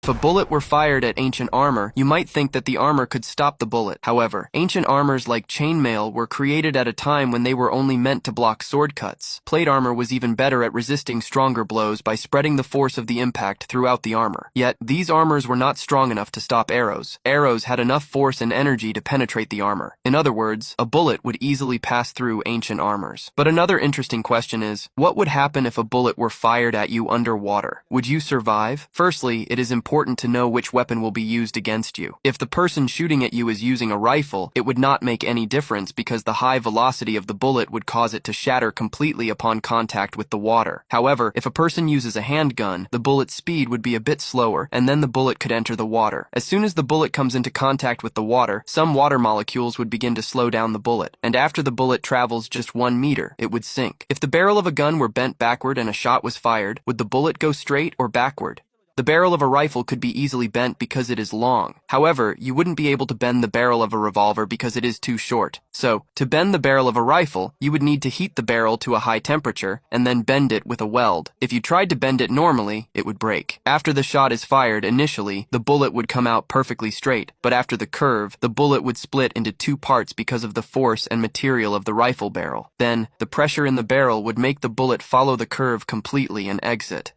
If a bullet were fired at ancient armor, you might think that the armor could stop the bullet. However, ancient armors like chainmail were created at a time when they were only meant to block sword cuts. Plate armor was even better at resisting stronger blows by spreading the force of the impact throughout the armor. Yet, these armors were not strong enough to stop arrows. Arrows had enough force and energy to penetrate the armor. In other words, a bullet would easily pass through ancient armors. But another interesting question is, what would happen if a bullet were fired at you underwater? Would you survive? Firstly, it is important to know which weapon will be used against you. If the person shooting at you is using a rifle, it would not make any difference because the high velocity of the bullet would cause it to shatter completely upon contact with the water. However, if a person uses a handgun, the bullet's speed would be a bit slower, and then the bullet could enter the water. As soon as the bullet comes into contact with the water, some water molecules would begin to slow down the bullet, and after the bullet travels just 1 meter, it would sink. If the barrel of a gun were bent backward and a shot was fired, would the bullet go straight or backward? The barrel of a rifle could be easily bent because it is long. However, you wouldn't be able to bend the barrel of a revolver because it is too short. So, to bend the barrel of a rifle, you would need to heat the barrel to a high temperature and then bend it with a weld. If you tried to bend it normally, it would break. After the shot is fired, initially, the bullet would come out perfectly straight, but after the curve, the bullet would split into 2 parts because of the force and material of the rifle barrel. Then, the pressure in the barrel would make the bullet follow the curve completely and exit.